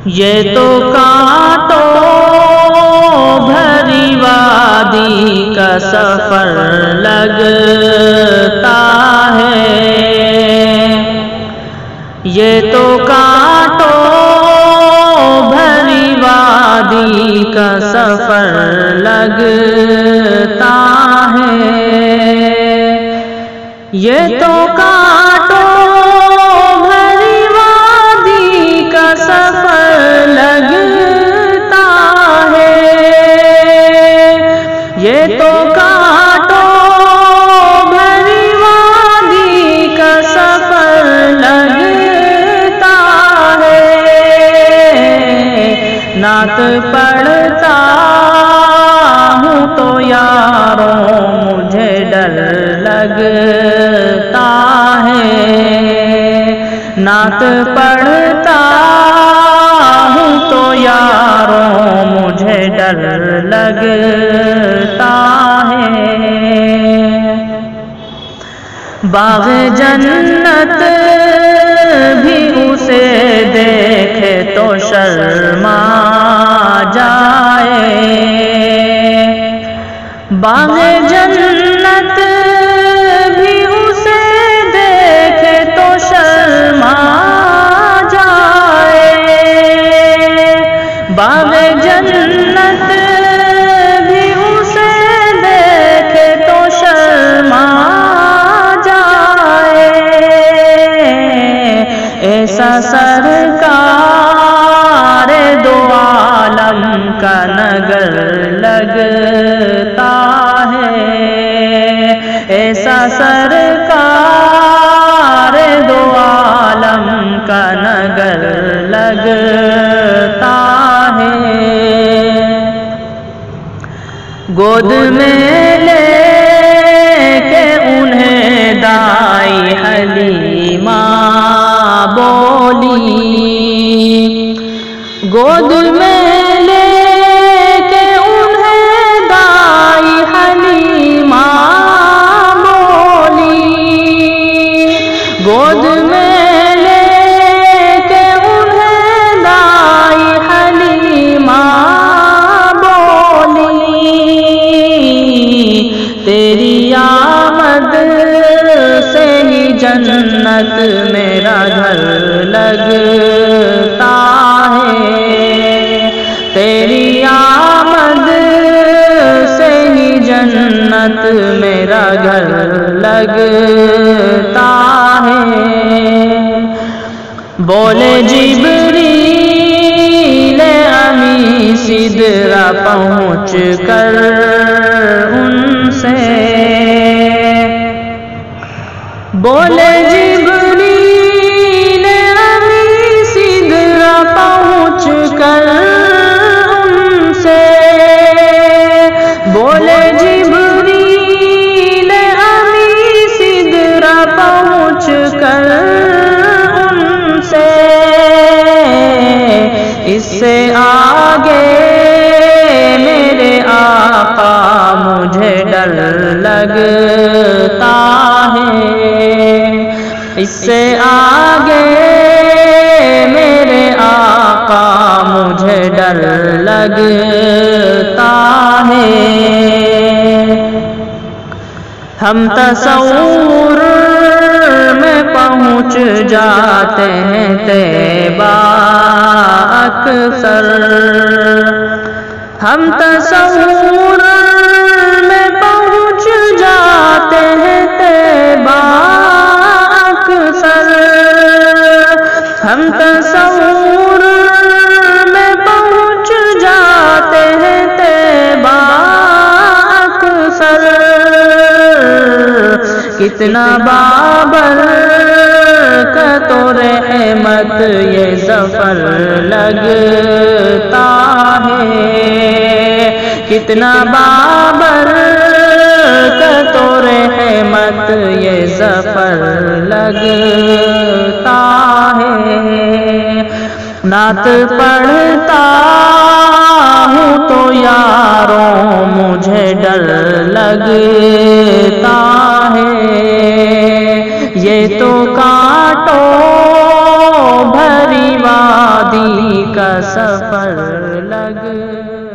یہ تو کانٹوں بھری وادی کا سفر لگتا ہے، یہ تو کانٹوں بھری وادی کا سفر لگتا ہے، یہ تو کانٹوں بھری وادی کا سفر لگتا ہے، یہ تو کانٹوں بھری وادی کا سفر لگتا ہے، نعت پڑھتا ہوں تو یاروں مجھے ڈر لگتا ہے، نعت پڑھتا ہوں تو یاروں مجھے ڈر لگتا ہے، باغ جنت بھی اسے دیکھے تو شرما جائے، باغ جنت بھی اسے دیکھے تو شرما جائے، باغ جنت بھی اسے دیکھے تو شرما جائے، ایسا سرکار دو عالم کا نگر لگتا ہے، ایسا سرکار دو عالم کا نگر لگتا ہے، گود میں لے کے انہیں دائی حلیمہ بولی، گود میں لے کے انہیں دائی حلیمہ بولی، گود میں لے کے انہیں دائی حلیمہ بولی، تیری آمد سے ہی جنت میرا گھر لگتا ہے، تیری آمد سے ہی جنت میرا گھر لگتا ہے، بولے جبریل امی سدرہ پہنچ کر ان سے، بولے جبریل امی سدرہ پہنچ کر ان سے، بولے جبریل امی سدرہ پہنچ کر ان سے، اس سے آگے میرے آقا مجھے ڈر لگتا ہے، اس سے آگے میرے آقا مجھے ڈر لگتا ہے، ہم تصور میں پہنچ جاتے ہیں طیبہ اکثر، ہم تصور میں پہنچ جاتے ہیں طیبہ اکثر، ہم تصور میں پہنچ جاتے ہیں طیبہ اکثر، کتنا بابر کا تو رحمت یہ سفر لگتا ہے، کتنا بابر کا تو رحمت یہ سفر لگتا ہے، نعت پڑھتا ہوں تو یاروں مجھے ڈر لگتا ہے، یہ تو کانٹوں بھری وادی کا سفر لگ